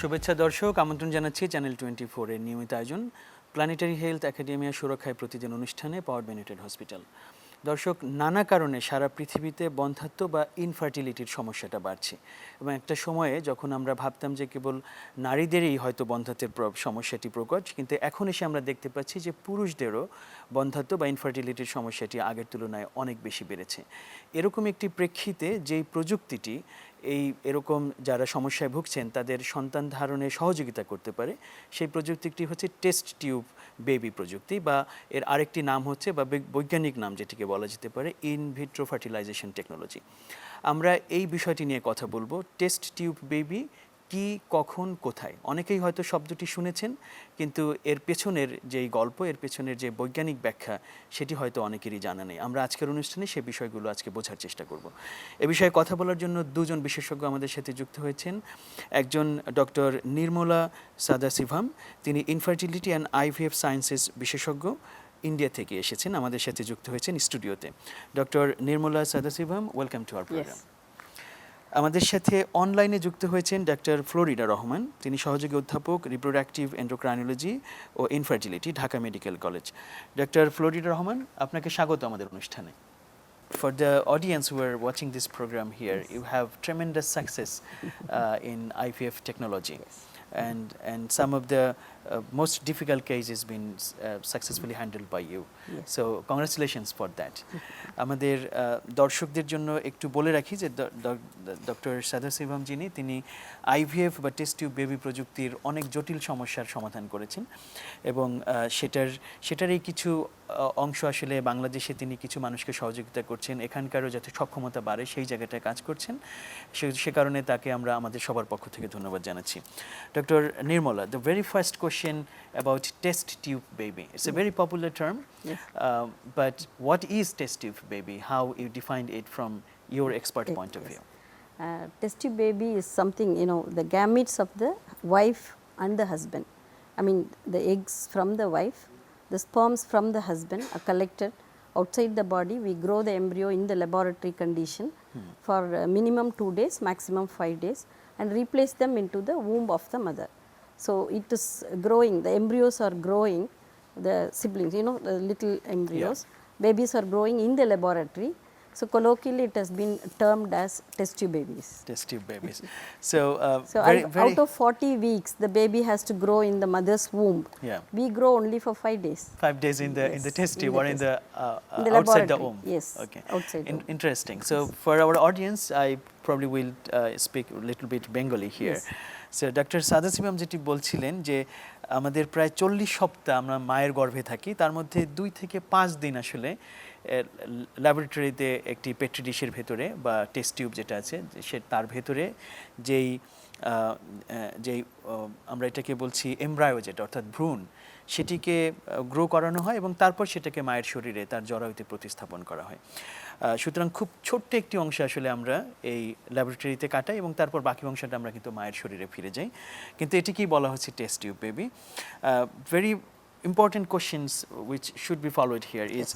শুভেচ্ছা দর্শক, আমন্ত্রণ জানাচ্ছি চ্যানেল 24 এর নিয়মিত আয়োজন প্ল্যানেটারি হেলথ একাডেমিয়া সুরক্ষায় প্রতিদিন অনুষ্ঠানে পাওয়ার বেনেটেড হসপিটাল। দর্শক, নানা কারণে সারা পৃথিবীতে বন্ধ্যাত্ব বা ইনফার্টিলিটির সমস্যাটা বাড়ছে এবং একটা সময়ে যখন আমরা ভাবতাম যে কেবল নারীদেরই হয়তো বন্ধ্যাত্বের সমস্যাটি প্রকট, কিন্তু এখন এসে আমরা দেখতে পাচ্ছি যে পুরুষদেরও বন্ধ্যাত্ব বা ইনফার্টিলিটির সমস্যাটি আগের তুলনায় অনেক বেশি বেড়েছে। এরকম একটি প্রেক্ষিতে যেই প্রযুক্তিটি এরকম যারা সমস্যায় ভুগছেন তাদের সন্তান ধারণে সহযোগিতা করতে পারে, সেই প্রযুক্তিটি হচ্ছে টেস্ট টিউব বেবি প্রযুক্তি, বা এর আরেকটি নাম হচ্ছে বা বৈজ্ঞানিক নাম যেটিকে বলা যেতে পারে ইন ভিট্রো ফার্টিলাইজেশন টেকনোলজি। আমরা এই বিষয়টি নিয়ে কথা বলবো। টেস্ট টিউব বেবি কি, কখন, কোথায়? অনেকেই হয়তো শব্দটি শুনেছেন, কিন্তু এর পেছনের যেই গল্প, এর পেছনের যে বৈজ্ঞানিক ব্যাখ্যা, সেটি হয়তো অনেকেরই জানা নেই। আমরা আজকের অনুষ্ঠানে সে বিষয়গুলো আজকে বোঝার চেষ্টা করব। এ বিষয়ে কথা বলার জন্য দুজন বিশেষজ্ঞ আমাদের সাথে যুক্ত হয়েছেন। একজন ডক্টর নির্মলা সাদাসিভাম, তিনি ইনফার্টিলিটি অ্যান্ড আইভিএফ সায়েন্সেস বিশেষজ্ঞ, ইন্ডিয়া থেকে এসেছেন, আমাদের সাথে যুক্ত হয়েছেন স্টুডিওতে। Doctor Nirmala Sadasivam, welcome to our program. আমাদের সাথে অনলাইনে যুক্ত হয়েছেন ডাক্তার ফ্লোরিডা রহমান, তিনি সহযোগী অধ্যাপক রিপ্রোডাক্টিভ এন্ডোক্রাইনোলজি ও infertility, Dhaka medical college. Doctor Florida Rahman, আপনাকে স্বাগত আমাদের অনুষ্ঠানে। For the audience who are watching this program here, you have tremendous success in IVF technology. And some of the most difficult cases been successfully handled by you. So congratulations for that. আমাদের দর্শকদের জন্য একটু বলে রাখি যে doctor সাদাসিভাম যিনি, তিনি IVF বা টেস্ট টিউব বেবি প্রযুক্তির অনেক জটিল সমস্যার সমাধান করেছেন এবং সেটারই কিছু অংশ আসলে বাংলাদেশে তিনি কিছু মানুষকে সহযোগিতা করছেন, এখানকারও যাতে সক্ষমতা বাড়ে সেই জায়গাটায় কাজ করছেন। সে কারণে তাকে আমরা আমাদের সবার পক্ষ থেকে ধন্যবাদ জানাচ্ছি। Dr. Nirmala, the very first question about test tube baby. It's a very popular term, but what is test tube baby? How you define it from your expert point of view? Test tube baby is something, the gametes of the wife and the husband. I mean, the eggs from the wife, the sperms from the husband are collected outside the body. We grow the embryo in the laboratory condition for minimum 2 days, maximum 5 days, and replace them into the womb of the mother. So it is growing, the embryos are growing, the siblings, the little embryos, babies are growing in the laboratory. So colloquially it has been termed as test tube babies. Test tube babies. So, out of 40 weeks, the baby has to grow in the mother's womb. We grow only for 5 days. 5 days in the test tube or in the outside the womb. Yes. Okay. Outside. Interesting. So for our audience, I probably will speak a little bit Bengali here. So Dr. Sadasivam যেটি বলছিলেন যে আমাদের প্রায় 40 সপ্তাহ আমরা মায়ের গর্ভে থাকি, তার মধ্যে 2 থেকে 5 দিন আসলে ল্যাবরেটরিতে একটি পেট্রি ডিশের ভেতরে বা টেস্ট টিউব যেটা আছে তার ভেতরে যেই আমরা এটাকে বলছি এমব্রায়ো, যেটা অর্থাৎ ভ্রূণ, সেটিকে গ্রো করানো হয় এবং তারপর সেটাকে মায়ের শরীরে তার জরায়ুতে প্রতিস্থাপন করা হয়। সুতরাং খুব ছোট্ট একটি অংশ আসলে আমরা এই ল্যাবরেটরিতে কাটাই এবং তারপর বাকি অংশটা আমরা কিন্তু মায়ের শরীরে ফিরে যাই, কিন্তু এটিকেই বলা হচ্ছে test tube baby. Very important questions which should be followed here is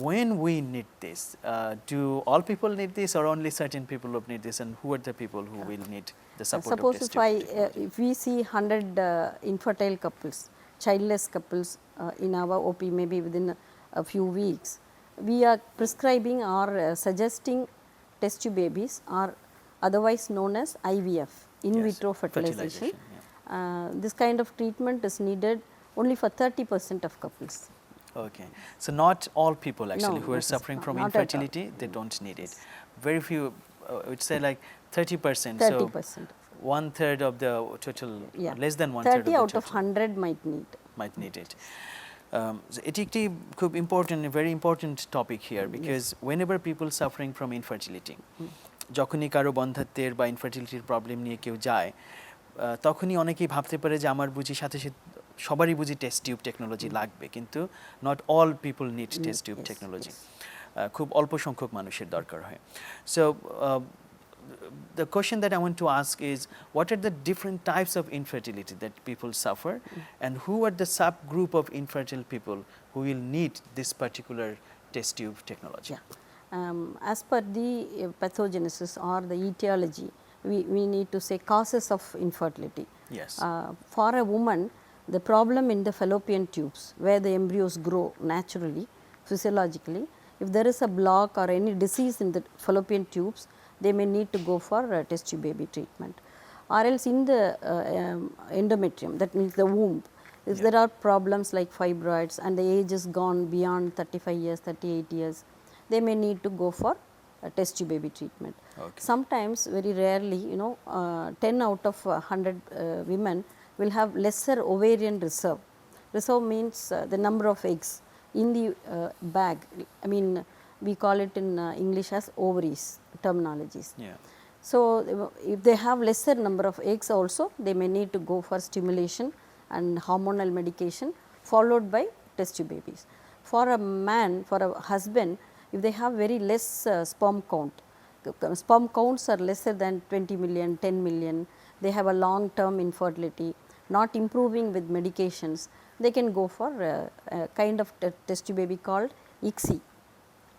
when we need this, do all people need this or only certain people who need this, and who are the people who will need the support of test tube? If we see 100 infertile couples, childless couples in our OP, maybe within a few weeks, we are prescribing or suggesting test tube babies, or otherwise known as IVF, in vitro fertilization. This kind of treatment is needed only for 30% of couples. Okay, so not all people actually who are suffering from infertility, they don't need it. Very few, I would say like 30%. 30%. So 1/3 of the total, less than 1/3 of the 30 out of 100 might need it. So এটি একটি খুব important, very important topic here, because whenever people suffering from infertility, যখনই কারো বন্ধ্যাত্বের বা ইনফার্টিলিটির problem নিয়ে কেউ যায়, তখনই অনেকেই ভাবতে পারে যে আমার বুঝি সাথে সবারই বুঝি টেস্ট টিউব টেকনোলজি লাগবে, কিন্তু not all people need test tube technology. খুব অল্প সংখ্যক মানুষের দরকার হয়। So the question that I want to ask is, what are the different types of infertility that people suffer, and who are the subgroup of infertile people who will need this particular test tube technology? As per the pathogenesis or the etiology, we need to say causes of infertility. Yes. For a woman, the problem in the fallopian tubes where the embryos grow naturally, physiologically, if there is a block or any disease in the fallopian tubes, they may need to go for test tube baby treatment. Or else in the endometrium, that means the womb, if there are problems like fibroids and the age is gone beyond 35 years, 38 years, they may need to go for test tube baby treatment. Okay. Sometimes, very rarely, 10 out of 100 women will have lesser ovarian reserve. Reserve means the number of eggs in the bag. I mean, we call it in English as ovaries terminologies. Yeah. So, if they have lesser number of eggs also, they may need to go for stimulation and hormonal medication followed by test tube babies. For a man, for a husband, if they have very less sperm count, sperm counts are lesser than 20 million, 10 million, they have a long term infertility, not improving with medications, they can go for a kind of test tube baby called ICSI.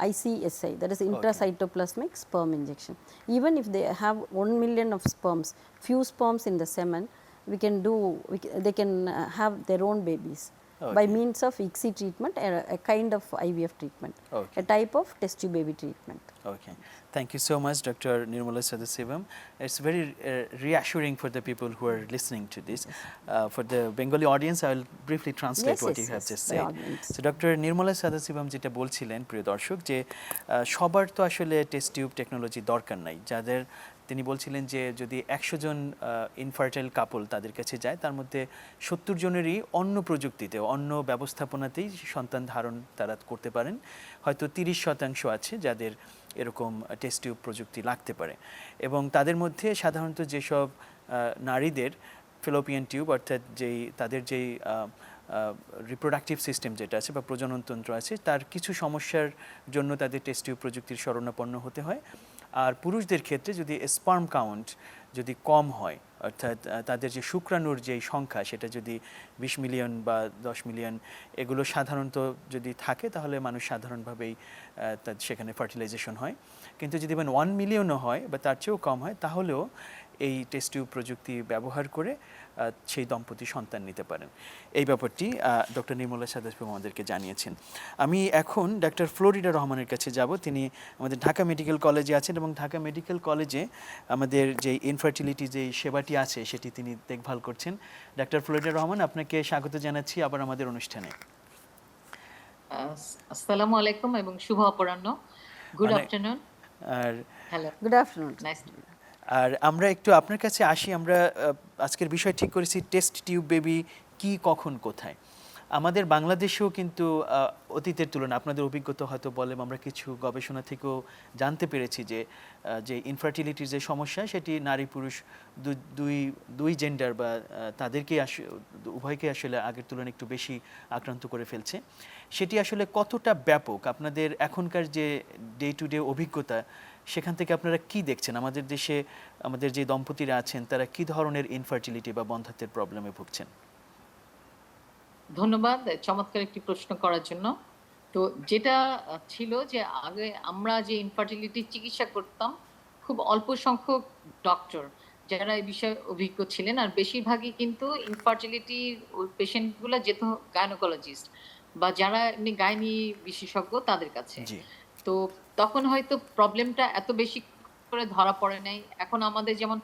ICSI, that is intracytoplasmic sperm injection. Even if they have 1 million of sperms, few sperms in the semen, they can have their own babies by means of ICSI treatment, a kind of IVF treatment, a type of test tube baby treatment. Okay, thank you so much, Dr. Nirmala Sadasivam. It's very reassuring for the people who are listening to this. For the Bengali audience, I will briefly translate what you have just said. So, Dr. Nirmala Sadasivam যেটা বলছিলেন প্রিয় দর্শক যে সবার তো আসলে test tube technology দরকার নাই, যাদের তিনি বলছিলেন যে যদি 100 জন ইনফার্টাইল কাপল তাদের কাছে যায়, তার মধ্যে 70 জনেরই অন্য প্রযুক্তিতে, অন্য ব্যবস্থাপনাতেই সন্তান ধারণ তারা করতে পারেন। হয়তো 30% আছে যাদের এরকম টেস্ট টিউব প্রযুক্তি লাগতে পারে, এবং তাদের মধ্যে সাধারণত যেসব নারীদের ফ্যালোপিয়ান টিউব অর্থাৎ তাদের যেই রিপ্রোডাক্টিভ সিস্টেম যেটা আছে বা প্রজননতন্ত্র আছে, তার কিছু সমস্যার জন্য তাদের টেস্ট টিউব প্রযুক্তির শরণাপন্ন হতে হয়। আর পুরুষদের ক্ষেত্রে যদি স্পার্ম কাউন্ট যদি কম হয়, অর্থাৎ তাদের যে শুক্রাণুর যেই সংখ্যা সেটা যদি 20 মিলিয়ন বা 10 মিলিয়ন এগুলো সাধারণত যদি থাকে, তাহলে মানুষ সাধারণভাবেই সেখানে ফার্টিলাইজেশন হয়। কিন্তু যদি 1 মিলিয়নও হয় বা তার চেয়েও কম হয়, তাহলেও এই টেস্ট টিউব প্রযুক্তি ব্যবহার করে সেই দম্পতি সন্তান নিতে পারেন। এই ব্যাপারটি ডক্টর নির্মলা সাদাসিবম আমাদেরকে জানিয়েছেন। আমি এখন ডক্টর ফ্লোরিডা রহমানের কাছে যাব। তিনি আমাদের ঢাকা মেডিকেল কলেজে আছেন এবং ঢাকা মেডিকেল কলেজে আমাদের যে ইনফার্টিলিটি যে সেবাটি আছে সেটি তিনি দেখভাল করছেন। ডক্টর ফ্লোরিডা রহমান, আপনাকে স্বাগত জানাচ্ছি আবার আমাদের অনুষ্ঠানে। আসসালামু আলাইকুম এবং শুভ অপরাহ্ন। Good afternoon. আর hello, good afternoon. Nice to. আর আমরা একটু আপনার কাছে আসি। আমরা আজকের বিষয় ঠিক করেছি টেস্ট টিউব বেবি কি, কখন, কোথায়। আমাদের বাংলাদেশেও কিন্তু অতীতের তুলনায় আপনাদের অভিজ্ঞতা হয়তো বলে, আমরা কিছু গবেষণা থেকেও জানতে পেরেছি যে ইনফার্টিলিটির যে সমস্যা সেটি নারী পুরুষ দুই জেন্ডার বা তাদেরকে উভয়কে আসলে আগের তুলনায় একটু বেশি আক্রান্ত করে ফেলছে। সেটি আসলে কতটা ব্যাপক, আপনাদের এখনকার যে ডে টু ডে অভিজ্ঞতা, সেখান থেকে আপনারা কি দেখছেন? আমাদের দেশে আমাদের যে দম্পতিরা আছেন তারা কি ধরনের ইনফার্টিলিটি বা বন্ধ্যাত্বের প্রবলেমে ভুগছেন? ধন্যবাদ চমৎকার একটি প্রশ্ন করার জন্য। তো যেটা ছিল যে আগে আমরা যে ইনফার্টিলিটি চিকিৎসা করতাম, খুব অল্প সংখ্যক ডক্টর যারা এই বিষয়ে অভিজ্ঞ ছিলেন, আর বেশিরভাগই কিন্তু ইনফার্টিলিটি পেশেন্টগুলো যেত গাইনোকোলজিস্ট বা যারা এমনি গাইনি বিশেষজ্ঞ তাদের কাছে। তো তখন হয়তো প্রবলেমটা এত বেশি করে ধরা পড়ে নাই। এখন আমাদের যেমন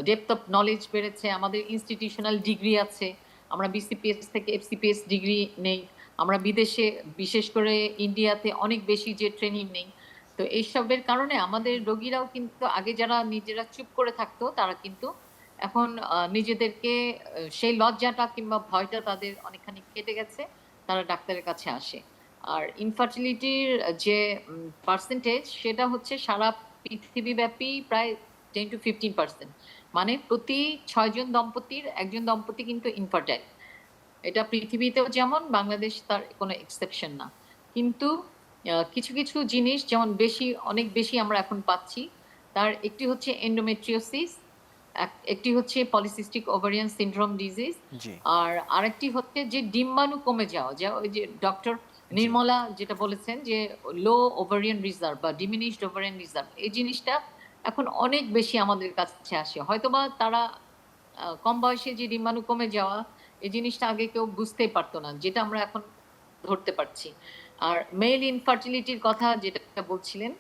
ডেপথ অফ নলেজ বেড়েছে, আমাদের ইনস্টিটিউশনাল ডিগ্রি আছে, আমরা বিসিপিএস থেকে এফসিপিএস ডিগ্রি নেই, আমরা বিদেশে বিশেষ করে ইন্ডিয়াতে অনেক বেশি যে ট্রেনিং নেই। তো এইসবের কারণে আমাদের রোগীরাও কিন্তু আগে যারা নিজেরা চুপ করে থাকতো, তারা কিন্তু এখন নিজেদেরকে সেই লজ্জাটা কিংবা ভয়টা তাদের অনেকখানি কেটে গেছে, তারা ডাক্তারের কাছে আসে। আর ইনফার্টিলিটির যে পার্সেন্টেজ সেটা হচ্ছে সারা পৃথিবীব্যাপী প্রায় 10 to 15%, মানে প্রতি 6 জন দম্পতির একজন দম্পতি কিন্তু ইনফার্টাইল। এটা পৃথিবীতেও যেমন, বাংলাদেশ তার কোনো এক্সেপশন না। কিন্তু কিছু কিছু জিনিস যেমন অনেক বেশি আমরা এখন পাচ্ছি, তার একটি হচ্ছে এন্ডোমেট্রিওসিস, একটি হচ্ছে পলিসিস্টিক ওভারিয়ান সিনড্রোম ডিজিজ, আর আরেকটি হচ্ছে যে ডিম্বাণু কমে যাওয়া, যা ওই যে ডক্টর নির্মলা যেটা বলেছেন যে লো ওভারিয়ান রিজার্ভ বা ডিমিনিশড ওভারিয়ান রিজার্ভ, এই জিনিসটা এখন অনেক বেশি আমাদের কাছে আসে। হয়তোবা তারা কম বয়সে যে ডিম্বাণু কমে যাওয়া, এই জিনিসটা আগে কেউ বুঝতেই পারতো না, যেটা আমরা এখন ধরতে পারছি। আর মেল ইনফার্টিলিটির কথা যেটা বলছিলেন,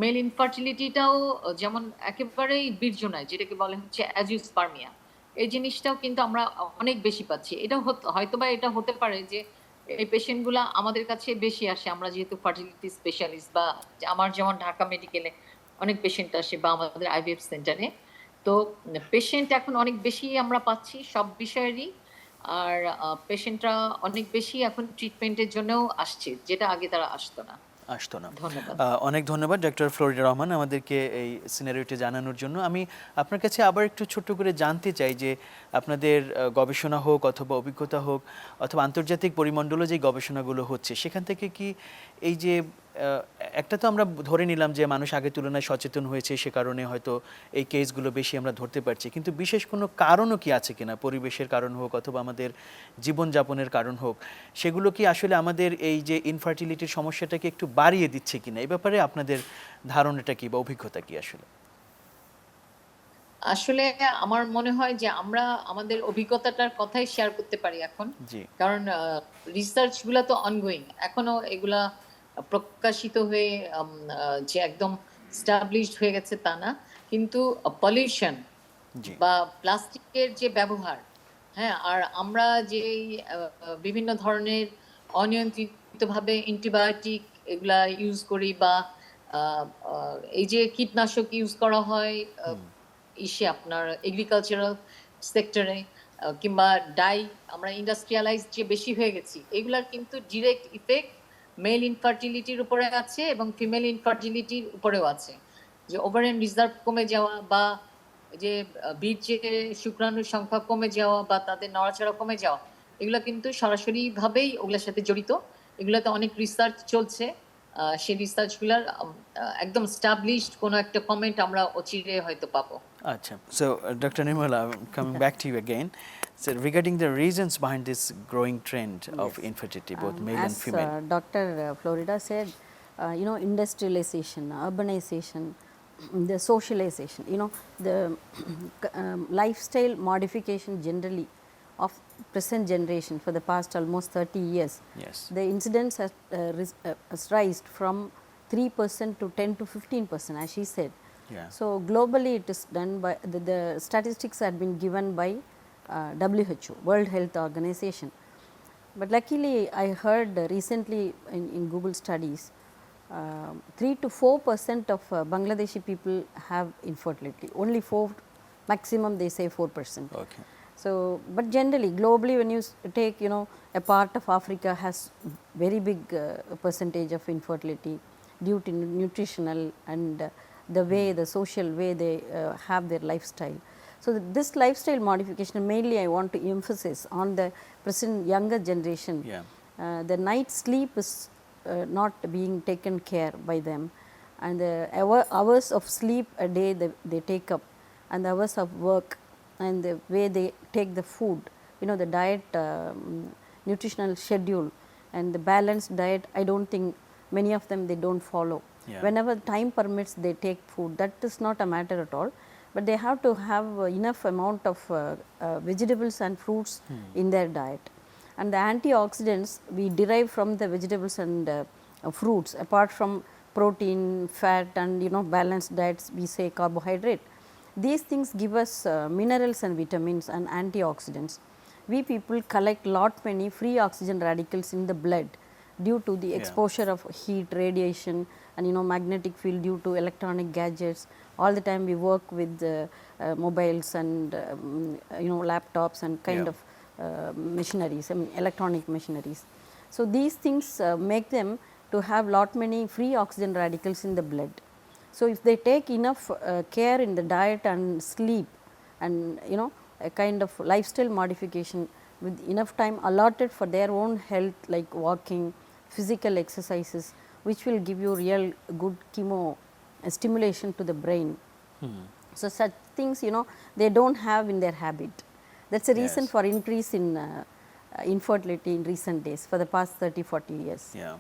মেল ইনফার্টিলিটিটাও যেমন একেবারেই বীর্য নয়, যেটাকে বলে হচ্ছে অ্যাজিওস্পার্মিয়া। এই জিনিসটাও কিন্তু আমরা অনেক বেশি পাচ্ছি। এটা হয়তোবা এটা হতে পারে যে এই পেশেন্ট গুলা আমাদের কাছে বেশি আসে, আমরা যেহেতু ফার্টিলিটি স্পেশালিস্ট, বা আমার যেমন ঢাকা মেডিকেলে অনেক পেশেন্ট আসে বা আমাদের আইভিএফ সেন্টারে। তো পেশেন্ট এখন অনেক বেশি আমরা পাচ্ছি সব বিষয়েরই। আর পেশেন্টরা অনেক বেশি এখন ট্রিটমেন্টের জন্যও আসছে, যেটা আগে তারা আসতো না। আসতো না। ধন্যবাদ। অনেক ধন্যবাদ ডক্টর ফ্লোরিডা রহমান আমাদেরকে এই সিনারিওটি জানানোর জন্য। আমি আপনার কাছে আবার একটু ছোট্ট করে জানতে চাই যে আপনাদের গবেষণা হোক অথবা অভিজ্ঞতা হোক অথবা আন্তর্জাতিক পরিমণ্ডলে যে গবেষণাগুলো হচ্ছে, সেখান থেকে কি এই যে একটা তো আমরা ধরে নিলাম যে মানুষ আগের তুলনায় সচেতন হয়েছে, সে কারণে হয়তো এই কেসগুলো বেশি আমরা ধরতে পারছি, কিন্তু বিশেষ কোনো কারণও কি আছে কিনা, পরিবেশের কারণ হোক অথবা আমাদের জীবনযাপনের কারণ হোক, সেগুলো কি আসলে আমাদের এই যে ইনফার্টিলিটির সমস্যাটাকে একটু বাড়িয়ে দিচ্ছে কিনা, এই ব্যাপারে আপনাদের ধারণাটা কি বা অভিজ্ঞতা কি আসলে? আসলে আমার মনে হয় যে আমরা আমাদের অভিজ্ঞতাটার কথাই শেয়ার করতে পারি এখন। জি। কারণ রিসার্চ গুলা তো অনগোয়িং, এখনো এগুলা প্রকাশিত হয়ে যে একদম স্টাবলিশড হয়ে গেছে তা না। কিন্তু পলিউশন জি। বা প্লাস্টিকের যে ব্যবহার, হ্যাঁ, আর আমরা যে বিভিন্ন ধরনের অনিয়ন্ত্রিতভাবে অ্যান্টিবায়োটিক এগুলা ইউজ করি, বা এই যে কীটনাশক ইউজ করা হয় ইসে আপনার এগ্রিকালচারাল সেক্টরে, কিংবা ডাই, আমরা ইন্ডাস্ট্রিয়ালাইজ যে বেশি হয়ে গেছি, এগুলার কিন্তু ডিরেক্ট ইফেক্ট মেল ইনফার্টিলিটির উপরে আছে এবং ফিমেল ইনফার্টিলিটির উপরেও আছে। যে ওভারিয়ান রিজার্ভ কমে যাওয়া, বা যে বীর্যে শুক্রাণুর সংখ্যা কমে যাওয়া, বা তাদের নড়াচড়া কমে যাওয়া, এগুলো কিন্তু সরাসরি ভাবেই ওগুলোর সাথে জড়িত। এগুলোতে অনেক রিসার্চ চলছে। সেই রিসার্চগুলোর একদম স্টাবলিশড কোনো একটা কমেন্ট আমরা অচিরে হয়তো পাবো। আচ্ছা, so Dr. Nirmala, coming back to you again, so regarding the reasons behind this growing trend of infertility, both male and female. As Dr. Florida said, industrialization, urbanization, the socialization, the lifestyle modification generally of present generation for the past almost 30 years. Yes. The incidence has risen from 3% to 10 to 15%, as she said. Yeah. So globally it is done by the statistics had been given by WHO, World Health Organization. But luckily I heard recently in Google studies, 3 to 4% of Bangladeshi people have infertility. Only 4, maximum they say 4%. Okay. So, but generally globally when you take, a part of Africa has very big percentage of infertility due to nutritional and the way, the social way they have their lifestyle. So, this lifestyle modification, mainly I want to emphasize on the present younger generation. Yeah. The night sleep is not being taken care by them, and the hours of sleep a day they take up, and the hours of work, and the way they take the food, the diet, nutritional schedule and the balanced diet, I don't think many of them they don't follow. Yeah. Whenever time permits they take food, that is not a matter at all, but they have to have enough amount of vegetables and fruits in their diet. And the antioxidants we derive from the vegetables and fruits, apart from protein, fat and balanced diets, we say carbohydrate. These things give us minerals and vitamins and antioxidants. We people collect lot many free oxygen radicals in the blood due to the exposure of heat, radiation and magnetic field due to electronic gadgets. All the time we work with mobiles and laptops and kind of machineries, electronic machineries. So these things make them to have lot many free oxygen radicals in the blood. So if they take enough care in the diet and sleep and a kind of lifestyle modification with enough time allotted for their own health, like walking, physical exercises, which will give you real good chemo stimulation to the brain. So such things they don't have in their habit. That's the reason for increase in infertility in recent days for the past 30-40 years. Yeah,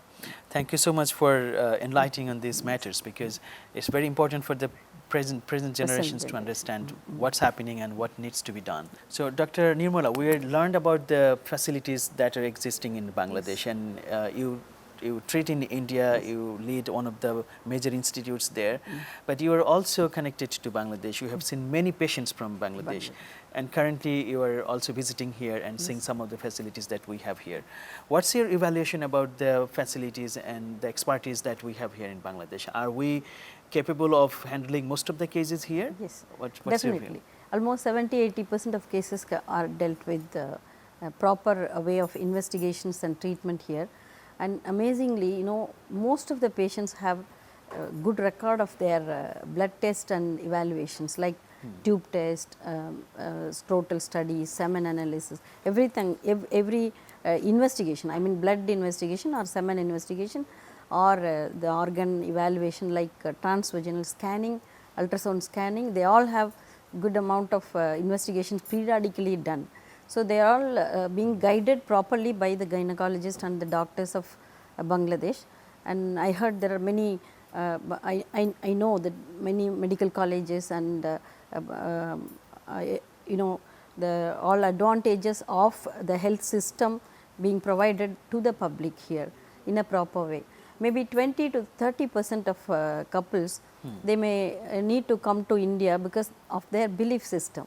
thank you so much for enlightening on these matters, because it's very important for the present generations to understand what's happening and what needs to be done. So, Dr. Nirmala, we learned about the facilities that are existing in Bangladesh, and you treat in India, you lead one of the major institutes there, but you are also connected to Bangladesh. You have seen many patients from Bangladesh, and currently you are also visiting here and seeing some of the facilities that we have here. What's your evaluation about the facilities and the expertise that we have here in Bangladesh? Are we capable of handling most of the cases here? Yes, What's your view? definitely. Almost 70-80% of cases are dealt with a proper way of investigations and treatment here. And amazingly, most of the patients have good record of their blood test and evaluations, like tube test, scrotal studies, semen analysis, everything, every investigation, I mean blood investigation or semen investigation, or the organ evaluation like transvaginal scanning, ultrasound scanning, they all have good amount of investigations periodically done. So, they are all being guided properly by the gynecologist and the doctors of Bangladesh. And I heard there are many, I know that many medical colleges and the all advantages of the health system being provided to the public here in a proper way. Maybe 20 to 30% of couples, they may need to come to India because of their belief system.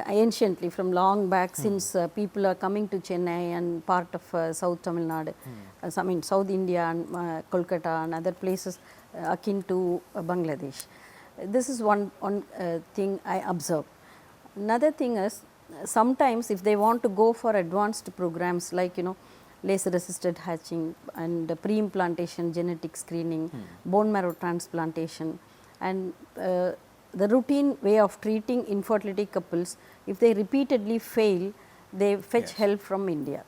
Anciently, from long back, since people are coming to Chennai and part of South Tamil Nadu, I mean South India and Kolkata and other places akin to Bangladesh. This is one thing I observe. Another thing is, sometimes if they want to go for advanced programs like laser assisted hatching and pre-implantation genetic screening, bone marrow transplantation, and the routine way of treating infertility couples, if they repeatedly fail, they fetch help from India.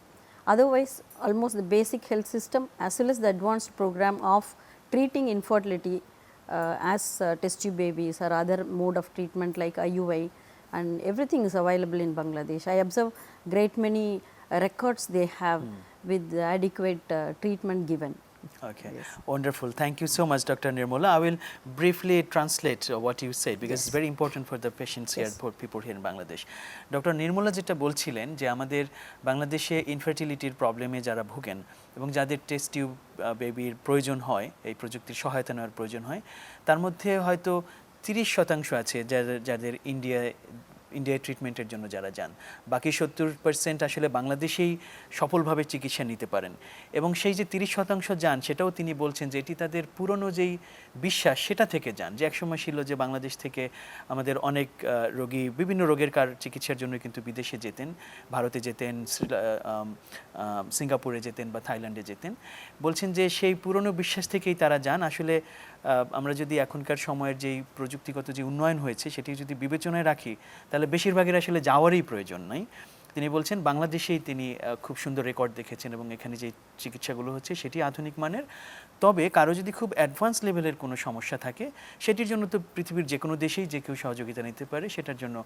Otherwise, almost the basic health system as well as the advanced program of treating infertility as test tube babies or other mode of treatment like IUI, and everything is available in Bangladesh. I observe great many records they have with adequate treatment given. Okay, wonderful. Thank you so much, Dr. Nirmala. I will briefly translate what you said because it's very important for the patients here, for people here in Bangladesh. Dr. Nirmala যেটা বলছিলেন যে আমাদের বাংলাদেশে ইনফার্টিলিটির প্রবলেমে যারা ভোগেন এবং যাদের টেস্ট টিউব বেবির প্রয়োজন হয়, এই প্রযুক্তির সহায়তা নেওয়ার প্রয়োজন হয়, তার মধ্যে হয়তো 30% আছে যাদের ইন্ডিয়ায় ট্রিটমেন্টের জন্য যারা যান, বাকি 70% আসলে বাংলাদেশেই সফলভাবে চিকিৎসা নিতে পারেন। এবং সেই যে 30% যান, সেটাও তিনি বলছেন যে এটি তাদের পুরনো যেই বিশ্বাস সেটা থেকে যান, যে একসময় ছিল যে বাংলাদেশ থেকে আমাদের অনেক রোগী বিভিন্ন রোগের চিকিৎসার জন্য কিন্তু বিদেশে যেতেন, ভারতে যেতেন, সিঙ্গাপুরে যেতেন বা থাইল্যান্ডে যেতেন। বলছেন যে সেই পুরনো বিশ্বাস থেকেই তারা যান। আসলে আমরা যদি এখনকার সময়ের যেই প্রযুক্তিগত যে উন্নয়ন হয়েছে সেটি যদি বিবেচনায় রাখি, তাহলে বেশিরভাগের আসলে যাওয়ারই প্রয়োজন নাই। তিনি বলছেন বাংলাদেশেই তিনি খুব সুন্দর রেকর্ড দেখেছেন এবং এখানে যে চিকিৎসাগুলো হচ্ছে সেটি আধুনিক মানের। তবে কারো যদি খুব অ্যাডভান্স লেভেলের কোনো সমস্যা থাকে, সেটির জন্য তো পৃথিবীর যে কোনো দেশেই যে কেউ সহযোগিতা নিতে পারে। সেটার জন্য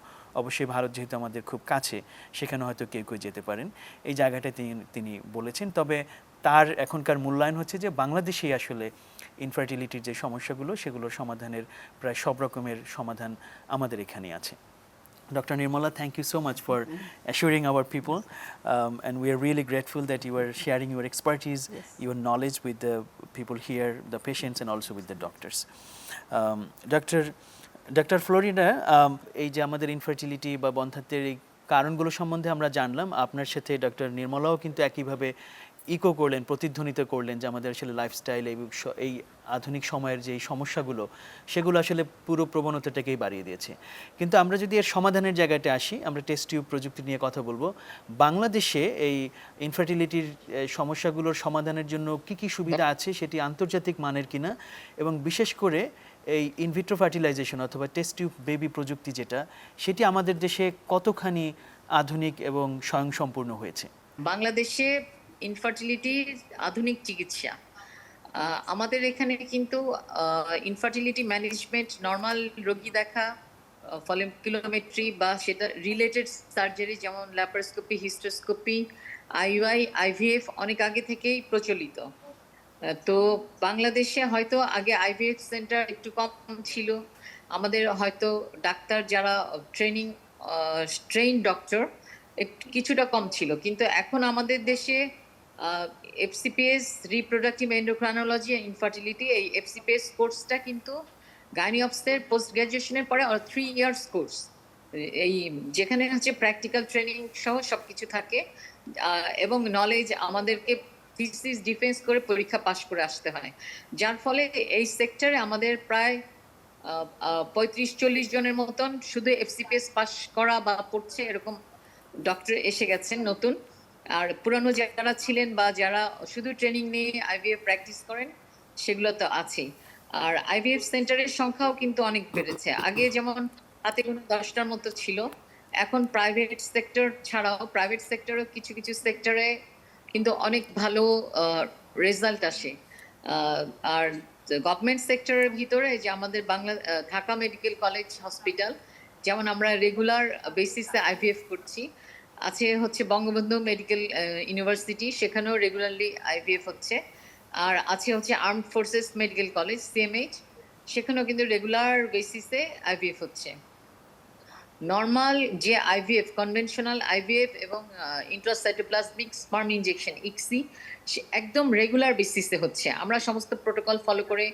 অবশ্যই ভারত যেহেতু আমাদের খুব কাছে, সেখানে হয়তো কেউ যেতে পারেন, এই জায়গাটা তিনি বলেছেন। তবে তার এখনকার মূল্যায়ন হচ্ছে যে বাংলাদেশেই আসলে ইনফার্টিলিটির যে সমস্যাগুলো সেগুলোর সমাধানের প্রায় সব রকমের সমাধান আমাদের এখানে আছে। Dr. Nirmala, thank you so much for assuring our people, and we are really grateful that you are sharing your expertise, your knowledge with the people here, the patients, and also with the doctors. Dr. Florida, এই যে আমাদের infertility বা বন্ধ্যাত্বের এই কারণগুলো সম্বন্ধে আমরা জানলাম, আপনার সাথে ডক্টর নির্মলাও কিন্তু একইভাবে ইকো করলেন, প্রতিধ্বনিত করলেন যে আমাদের আসলে লাইফস্টাইল এই আধুনিক সময়ের যে সমস্যাগুলো সেগুলো আসলে পুরো প্রবণতাটাকেই বাড়িয়ে দিয়েছে। কিন্তু আমরা যদি এর সমাধানের জায়গাতে আসি, আমরা টেস্ট টিউব প্রযুক্তি নিয়ে কথা বলবো। বাংলাদেশে এই ইনফার্টিলিটির সমস্যাগুলোর সমাধানের জন্য কি সুবিধা আছে, সেটি আন্তর্জাতিক মানের কিনা, এবং বিশেষ করে এই ইনভিট্রো ফার্টিলাইজেশন অথবা টেস্ট টিউব বেবি প্রযুক্তি যেটা, সেটি আমাদের দেশে কতখানি আধুনিক এবং স্বয়ংসম্পূর্ণ হয়েছে। বাংলাদেশে ইনফার্টিলিটি আধুনিক চিকিৎসা, আমাদের এখানে কিন্তু ইনফার্টিলিটি ম্যানেজমেন্ট, নর্মাল রোগী দেখা, ফলিকুলোমেট্রি বা সেটা রিলেটেড সার্জারি যেমন ল্যাপারোস্কোপি, হিস্টোস্কোপি, আইইউআই, আইভিএফ অনেক আগে থেকেই প্রচলিত। তো বাংলাদেশে হয়তো আগে আইভিএফ সেন্টার একটু কম ছিল, আমাদের হয়তো ডাক্তার যারা ট্রেন ডক্টর কিছুটা কম ছিল, কিন্তু এখন আমাদের দেশে FCPS reproductive endocrinology and infertility, এই এফসিপিএস কোর্সটা কিন্তু গাইনিঅপসের পোস্ট গ্রাজুয়েশনের পরে 3 ইয়ার্স কোর্স, এই যেখানে হচ্ছে প্র্যাকটিক্যাল ট্রেনিং সহ সবকিছু থাকে, এবং নলেজ আমাদেরকে থিসিস ডিফেন্স করে পরীক্ষা পাশ করে আসতে হয়, যার ফলে এই সেক্টরে আমাদের প্রায় 35-40 জনের মতন শুধু এফসিপিএস পাস করা বা পড়ছে এরকম ডক্টর এসে গেছেন নতুন। আর পুরানো যারা ছিলেন বা যারা শুধু ট্রেনিং নিয়ে আইভিএফ প্র্যাকটিস করেন সেগুলো তো আছেই। আর আইভিএফ সেন্টারের সংখ্যাও কিন্তু অনেক বেড়েছে, আগে যেমন হাতে গোনা 10টার মতো ছিল, এখন প্রাইভেট সেক্টর ছাড়াও প্রাইভেট সেক্টরও কিছু কিছু সেক্টরে কিন্তু অনেক ভালো রেজাল্ট আসে। আর গভর্নমেন্ট সেক্টরের ভিতরে যে আমাদের ঢাকা মেডিকেল কলেজ হসপিটাল, যেমন আমরা রেগুলার বেসিসে আইভিএফ করছি, আছে হচ্ছে বঙ্গবন্ধু মেডিকেল ইউনিভার্সিটি, সেখানেও রেগুলারলি আইভিএফ হচ্ছে, আর আছে হচ্ছে armed forces medical college CMH, সেখানেও কিন্তু রেগুলার বেসিসে আইভিএফ হচ্ছে। নর্মাল যে আইভিএফ, কনভেনশনাল আইভিএফ এবং ইন্ট্রাসাইটোপ্লাজমিক স্পার্ম ইনজেকশন ইক্সি একদম রেগুলার বেসিসে হচ্ছে। আমরা সমস্ত প্রোটোকল ফলো করে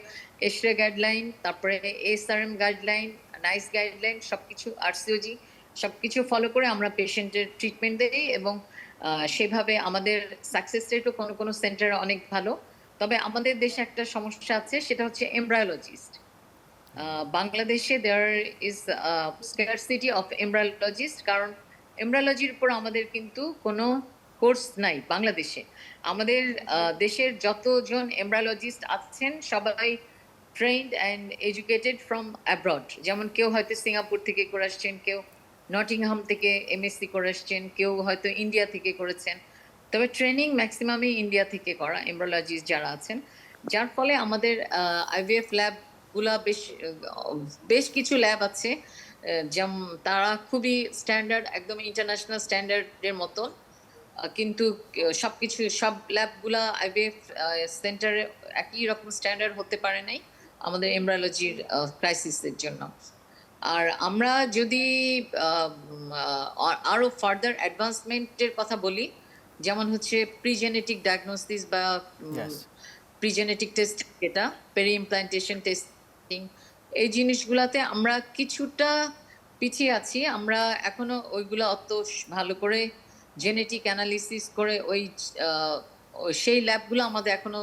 এসরে গাইডলাইন, তারপরে এসআরএম গাইডলাইন, নাইস গাইডলাইন সবকিছু, আরসিওজি সবকিছু ফলো করে আমরা পেশেন্টের ট্রিটমেন্ট দিই, এবং সেভাবে আমাদের সাকসেস রেটও কোনো কোনো সেন্টারে অনেক ভালো। তবে আমাদের দেশে একটা সমস্যা আছে, সেটা হচ্ছে এমব্রায়োলজিস্ট। বাংলাদেশে there is scarcity of embryologist, কারণ এমব্রায়োলজির উপর আমাদের কিন্তু কোনো কোর্স নাই বাংলাদেশে। আমাদের দেশের যতজন এমব্রায়োলজিস্ট আছেন সবাই trend and educated from abroad, যেমন কেউ হয়তো সিঙ্গাপুর থেকে করে আসছেন, কেউ নটিংহাম থেকে এমএসসি করে আসছেন, কেউ হয়তো ইন্ডিয়া থেকে করেছেন, তবে ট্রেনিং ম্যাক্সিমামই ইন্ডিয়া থেকে করা এমব্রায়োলজিস্ট যারা আছেন, যার ফলে আমাদের আইভিএফ ল্যাব গুলা বেশ কিছু ল্যাব আছে, যেমন তারা খুবই স্ট্যান্ডার্ড, একদম ইন্টারন্যাশনাল স্ট্যান্ডার্ডের মতো, কিন্তু সবকিছু সব ল্যাবগুলা আইভিএফ সেন্টারে একই রকম স্ট্যান্ডার্ড হতে পারে নাই আমাদের এমব্রায়োলজির ক্রাইসিসের জন্য। আর আমরা যদি আরো ফার্দার অ্যাডভান্সমেন্টের কথা বলি, যেমন হচ্ছে প্রিজেনেটিক ডায়াগনোসিস বা প্রিজেনেটিক টেস্ট, যেটা পেরি ইমপ্লান্টেশন টেস্টিং, এই জিনিসগুলাতে আমরা কিছুটা পিছিয়ে আছি। আমরা এখনো ওইগুলা অত ভালো করে জেনেটিক অ্যানালিসিস করে সেই ল্যাবগুলো আমাদের এখনো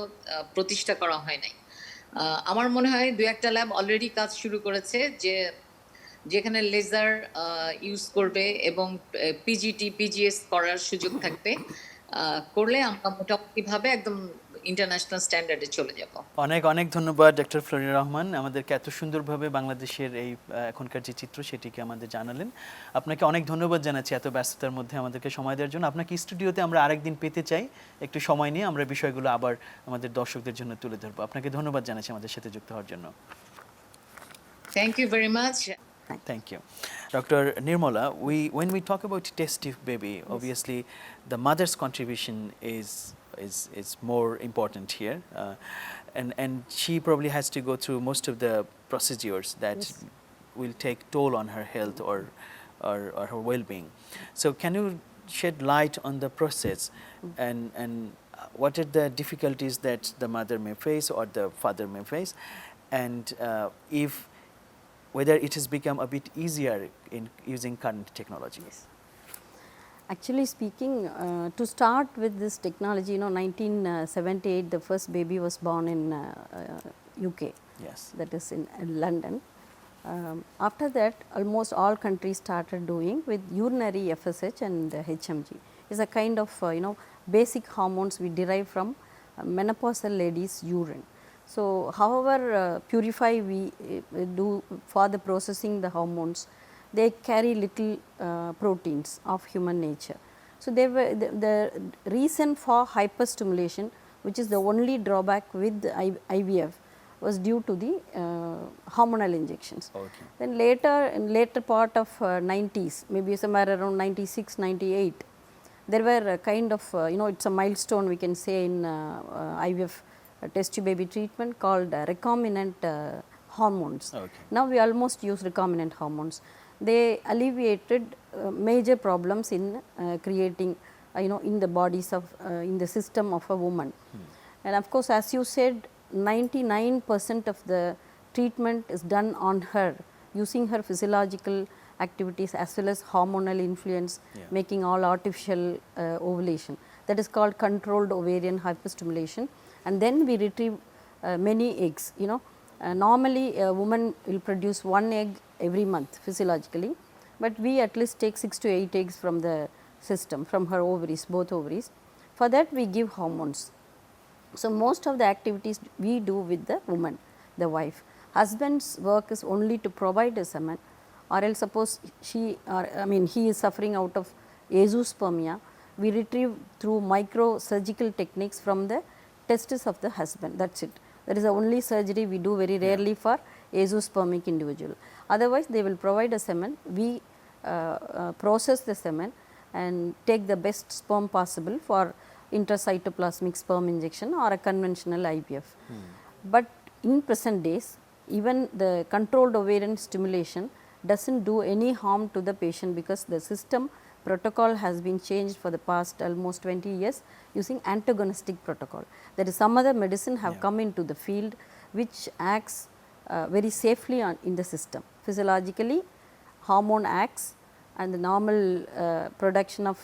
প্রতিষ্ঠা করা হয় নাই। আমার মনে হয় 2-1টা ল্যাব অলরেডি কাজ শুরু করেছে, যেখানে লেজার ইউজ করবে এবং পিজিটি পিজিএস করার সুযোগ থাকবে, করলে আমরা মোটামুটি ভাবে একদম ইন্টারন্যাশনাল স্ট্যান্ডার্ডে চলে যাব। অনেক অনেক ধন্যবাদ ডক্টর ফ্লোরিনা রহমান, আমাদেরকে এত সুন্দরভাবে বাংলাদেশের এই এখনকার যে চিত্র সেটিকে আমাদের জানালেন। আপনাকে অনেক ধন্যবাদ জানাচ্ছি এত ব্যস্ততার মধ্যে আমাদেরকে সময় দেওয়ার জন্য। আপনাকে স্টুডিওতে আমরা আরেকদিন পেতে চাই, একটু সময় নিয়ে আমরা বিষয়গুলো আবার আমাদের দর্শকদের জন্য তুলে ধরবো। আপনাকে ধন্যবাদ জানাচ্ছি আমাদের সাথে যুক্ত হওয়ার জন্য। Thank you very much. Thank you. Dr. Nirmala, when we talk about test tube baby, obviously the mother's contribution is more important here, and she probably has to go through most of the procedures that will take toll on her health or her well-being. So can you shed light on the process and what are the difficulties that the mother may face or the father may face, and if whether it has become a bit easier in using current technology? Yes. Actually speaking, to start with this technology, 1978 the first baby was born in UK. Yes. That is in London. After that, almost all countries started doing with urinary FSH and HMG. It's a kind of basic hormones we derive from menopausal ladies' urine. So, however purify we do for the processing the hormones, they carry little proteins of human nature. So, they were the reason for hyperstimulation, which is the only drawback with the IVF, was due to the hormonal injections. Okay. Then in later part of 90s, maybe somewhere around 96, 98, there were a kind of it's a milestone we can say in IVF test tube baby treatment called recombinant hormones. Okay. Now we almost use recombinant hormones. They alleviated major problems in creating, in the bodies of, in the system of a woman. And of course, as you said, 99% of the treatment is done on her, using her physiological activities as well as hormonal influence, making all artificial ovulation. That is called controlled ovarian hyperstimulation. And then we retrieve many eggs, normally a woman will produce 1 egg every month physiologically, but we at least take 6 to 8 eggs from the system, from her ovaries, both ovaries. For that we give hormones. So, most of the activities we do with the woman, the wife. Husband's work is only to provide a semen, or else suppose he is suffering out of azoospermia, we retrieve through micro surgical techniques from the testes of the husband, that is it. That is the only surgery we do very rarely for azoospermic individual. Otherwise, they will provide a semen, we process the semen and take the best sperm possible for intracytoplasmic sperm injection or a conventional IVF. But in present days, even the controlled ovarian stimulation does not do any harm to the patient, because the system protocol has been changed for the past almost 20 years using antagonistic protocol. There is some other medicine have come into the field which acts very safely in the system. Physiologically, hormone acts, and the normal production of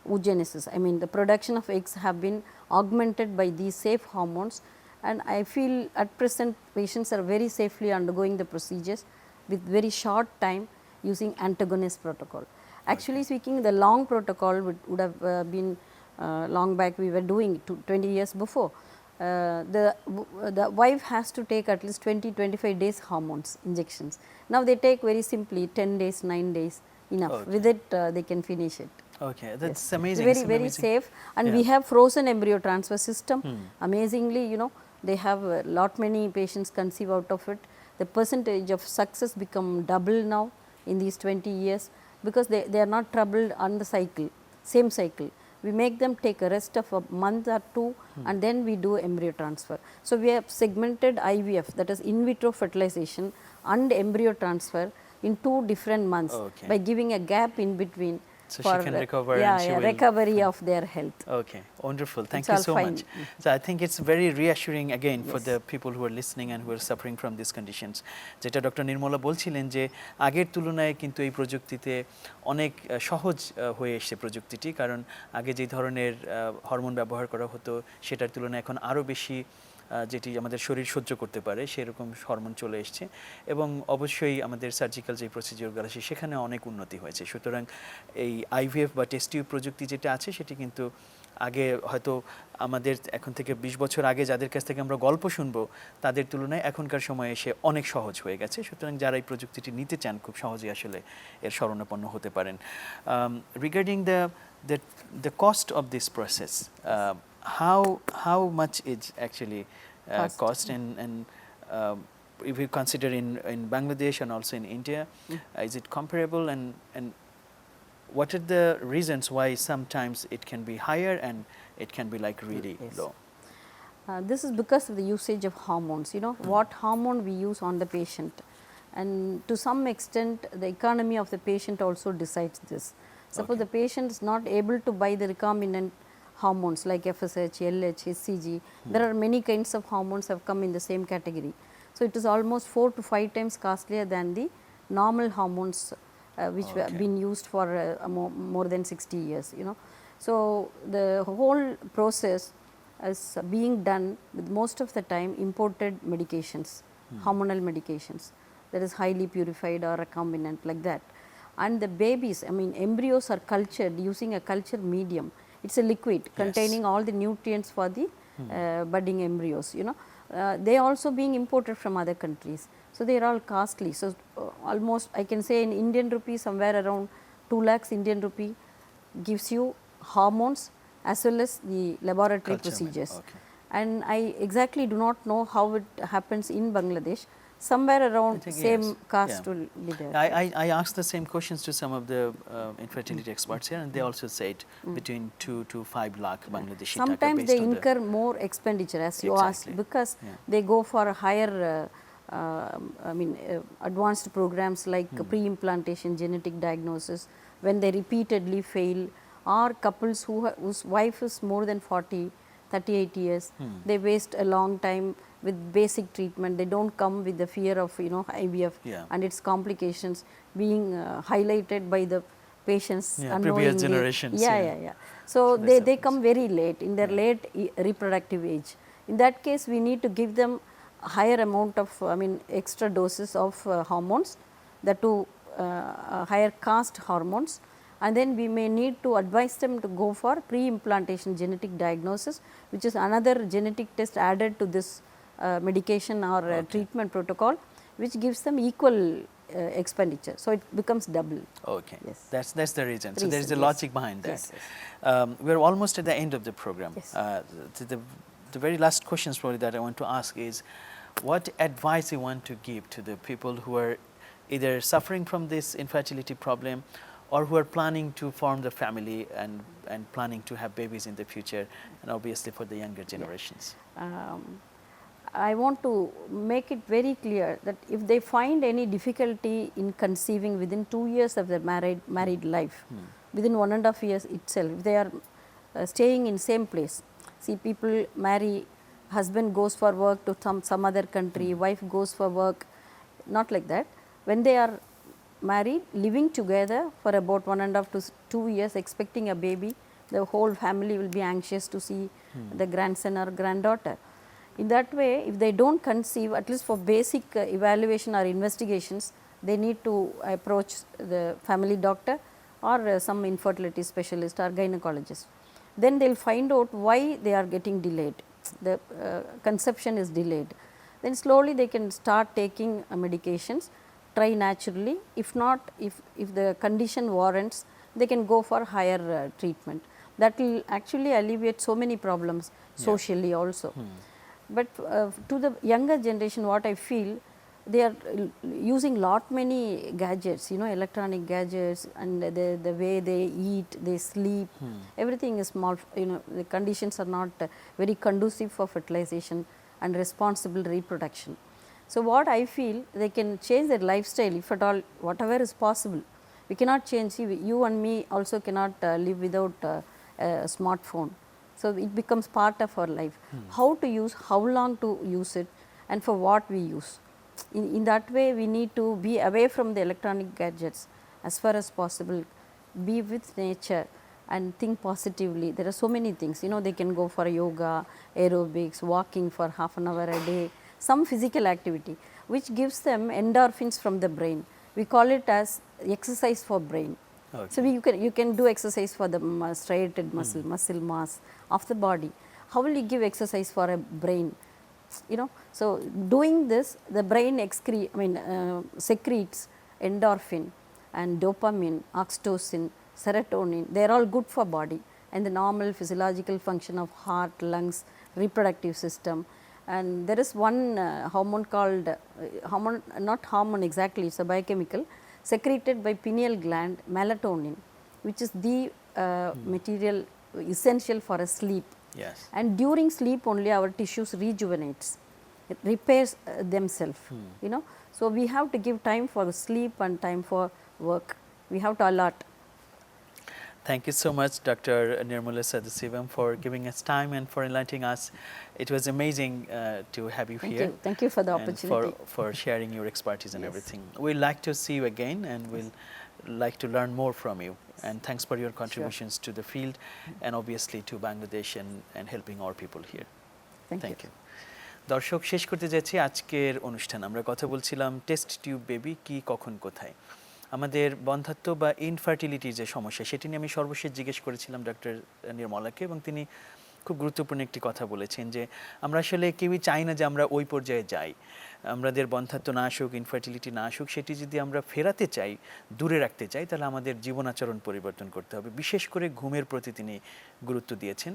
oogenesis, the production of eggs have been augmented by these safe hormones, and I feel at present patients are very safely undergoing the procedures with very short time using antagonist protocol. Actually speaking, the long protocol would have been long back, we were doing 20 years before. The wife has to take at least 20-25 days hormones injections. Now they take very simply 10 days, 9 days enough. Okay. With it they can finish it. Okay, that's Yes. amazing. Very, It's very amazing. safe, and we have frozen embryo transfer system. Amazingly, they have a lot many patients conceive out of it. The percentage of success become double now in these 20 years, because they are not troubled on the cycle, same cycle. We make them take a rest of a month or two, and then we do embryo transfer. So, we have segmented IVF, that is in vitro fertilization, and embryo transfer in 2 different months by giving a gap in between. So for she can recover and she will recovery of their health. Okay, wonderful. Thank It's you all so fine. much. So I think it's very reassuring again for Yes. the people who are listening and who are suffering from these conditions. যেটা doctor Nirmala বলছিলেন যে আগের তুলনায় কিন্তু এই প্রযুক্তিতে অনেক সহজ হয়ে এসেছে প্রযুক্তিটি, কারণ আগে যে ধরনের হরমোন ব্যবহার করা হতো সেটার তুলনায় এখন আরও বেশি যেটি আমাদের শরীর সহ্য করতে পারে সেরকম হরমোন চলে এসছে, এবং অবশ্যই আমাদের সার্জিক্যাল যে প্রসিজিওরগুলো আছে সেখানে অনেক উন্নতি হয়েছে। সুতরাং এই আইভিএফ বা টেস্ট টিউব প্রযুক্তি যেটা আছে সেটি কিন্তু আগে হয়তো আমাদের এখন থেকে 20 বছর আগে যাদের কাছ থেকে আমরা গল্প শুনবো তাদের তুলনায় এখনকার সময়ে এসে অনেক সহজ হয়ে গেছে। সুতরাং যারা এই প্রযুক্তিটি নিতে চান খুব সহজেই আসলে এর শরণাপন্ন হতে পারেন। Regarding the cost of this process, how much is actually cost, and if you consider in Bangladesh and also in India, is it comparable, and what are the reasons why sometimes it can be higher and it can be like really low? This is because of the usage of hormones, what hormone we use on the patient, and to some extent the economy of the patient also decides this. Suppose the patient is not able to buy the recombinant hormones like FSH, LH, HCG, there are many kinds of hormones have come in the same category. So, it is almost 4 to 5 times costlier than the normal hormones which have been used for more than 60 years, So, the whole process is being done with most of the time imported medications, hormonal medications, that is highly purified or recombinant like that. And the babies, embryos are cultured using a culture medium. It is a liquid containing all the nutrients for the budding embryos, they are also being imported from other countries. So, they are all costly. So, almost I can say in Indian rupee somewhere around 2 lakhs Indian rupee gives you hormones as well as the laboratory procedures. and I exactly do not know how it happens in Bangladesh. Somewhere I around think same yes. caste Yeah. will be there. I asked the same questions to some of the infertility experts here, and they also said between 2 to 5 lakh Bangladeshi taka Sometimes based they on the incur more expenditure, as you asked, Exactly. because Yeah. they go for higher advanced programs like pre-implantation genetic diagnosis, when they repeatedly fail, or couples whose wife is more than 40, 38 years, they waste a long time with basic treatment. They don't come with the fear of IVF Yeah. and its complications being highlighted by the patients Yeah, unknowingly. previous generations, Yeah, yeah. yeah, yeah. So this they happens. come very late, in their Yeah. late reproductive age. In that case, we need to give them a higher amount of extra doses of hormones, that to higher caste hormones, and then we may need to advise them to go for pre-implantation genetic diagnosis, which is another genetic test added to this medication or treatment protocol, which gives them equal expenditure. So it becomes double. Okay, Yes. that's the reason. So there is a Reason, yes. logic behind that. Yes, yes. We're almost at the end of the program. Yes. The very last questions probably that I want to ask is, what advice you want to give to the people who are either suffering from this infertility problem, or who are planning to form the family and planning to have babies in the future, and obviously for the younger generations. I want to make it very clear that if they find any difficulty in conceiving within 2 years of their married life, within 1.5 years itself, if they are staying in same place. See, people marry, husband goes for work to some other country, wife goes for work, not like that. When they are married, living together for about 1.5 to 2 years, expecting a baby, the whole family will be anxious to see the grandson or granddaughter. In that way, if they don't conceive, at least for basic evaluation or investigations, they need to approach the family doctor or some infertility specialist or gynecologist. Then they will find out why they are getting delayed, the conception is delayed. Then slowly they can start taking medications, try naturally. If not, if the condition warrants, they can go for higher treatment. That will actually alleviate so many problems socially also. But to the younger generation, what I feel, they are using lot many gadgets, electronic gadgets, and the way they eat, they sleep, everything is small, the conditions are not very conducive for fertilization and responsible reproduction. So what I feel, they can change their lifestyle, if at all, whatever is possible. We cannot change, see, you and me also cannot live without a smartphone. So it becomes part of our life. How to use, how long to use it, and for what we use. In that way, we need to be away from the electronic gadgets as far as possible, be with nature and think positively. There are so many things, they can go for yoga, aerobics, walking for half an hour a day, some physical activity, which gives them endorphins from the brain. We call it as exercise for brain. Okay. So you can do exercise for the striated muscle mass of the body. How will you give exercise for a brain? So doing this, the brain secretes endorphin and dopamine, oxytocin, serotonin. They are all good for body and the normal physiological function of heart, lungs, reproductive system. And there is one hormone called not hormone exactly, it's a biochemical, secreted by pineal gland, melatonin, which is the material essential for a sleep. Yes. And during sleep only our tissues rejuvenates, it repairs themselves. So we have to give time for sleep and time for work. We have to allot. Thank you so much, Dr. Nirmala Sadasivam, for giving us time and for enlightening us. It was amazing to have you here. Thank you for the and opportunity. for sharing your expertise and Yes. everything. We'd like to see you again, and we'll like to learn more from you. And thanks for your contributions to the field and obviously to Bangladesh and helping our people here. Thank you. দর্শক, শেষ করতে যাচ্ছি আজকের অনুষ্ঠান। আমরা কথা বলছিলাম test tube baby কি, কখন, কোথায়। আমাদের বন্ধ্যাত্ব বা ইনফার্টিলিটির যে সমস্যা, সেটি নিয়ে আমি সর্বশেষ জিজ্ঞেস করেছিলাম ডক্টর নির্মলাকে, এবং তিনি খুব গুরুত্বপূর্ণ একটি কথা বলেছেন যে আমরা আসলে কেউই চাই না যে আমরা ওই পর্যায়ে যাই। আমাদের বন্ধ্যাত্ব না আসুক, ইনফার্টিলিটি না আসুক, সেটি যদি আমরা ফেরাতে চাই, দূরে রাখতে চাই, তাহলে আমাদের জীবনাচরণ পরিবর্তন করতে হবে। বিশেষ করে ঘুমের প্রতি তিনি গুরুত্ব দিয়েছেন।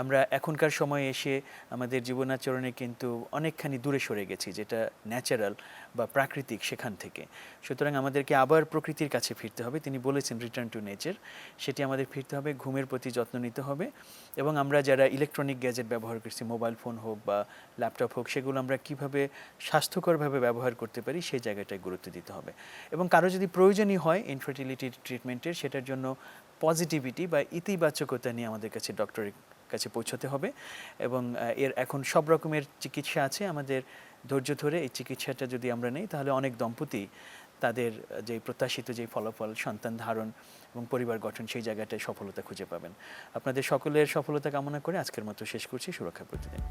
আমরা এখনকার সময়ে এসে আমাদের জীবনাচরণে কিন্তু অনেকখানি দূরে সরে গেছি, যেটা ন্যাচারাল বা প্রাকৃতিক সেখান থেকে। সুতরাং আমাদেরকে আবার প্রকৃতির কাছে ফিরতে হবে। তিনি বলেছেন রিটার্ন টু নেচার, সেটি আমাদের ফিরতে হবে, ঘুমের প্রতি যত্ন নিতে হবে এবং আমরা যারা ইলেকট্রনিক গ্যাজেট ব্যবহার করছি, মোবাইল ফোন হোক বা ল্যাপটপ হোক, সেগুলো আমরা কিভাবে স্বাস্থ্যকরভাবে ব্যবহার করতে পারি সেই জায়গাটায় গুরুত্ব দিতে হবে। এবং কারো যদি প্রয়োজনই হয় ইনফার্টিলিটি ট্রিটমেন্টের, সেটার জন্য পজিটিভিটি বা ইতিবাচকতা নিয়ে আমাদের কাছে ডক্টরের কাছে পৌঁছতে হবে। এবং এর এখন সব রকমের চিকিৎসা আছে, আমাদের ধৈর্য ধরে এই চিকিৎসাটা যদি আমরা নেই, তাহলে অনেক দম্পতি তাদের যে প্রত্যাশিত যে ফলাফল, সন্তান ধারণ এবং পরিবার গঠন, সেই জায়গাটায় সফলতা খুঁজে পাবেন। আপনাদের সকলের সফলতা কামনা করে আজকের মতো শেষ করছি সুরক্ষা প্রতিদিন।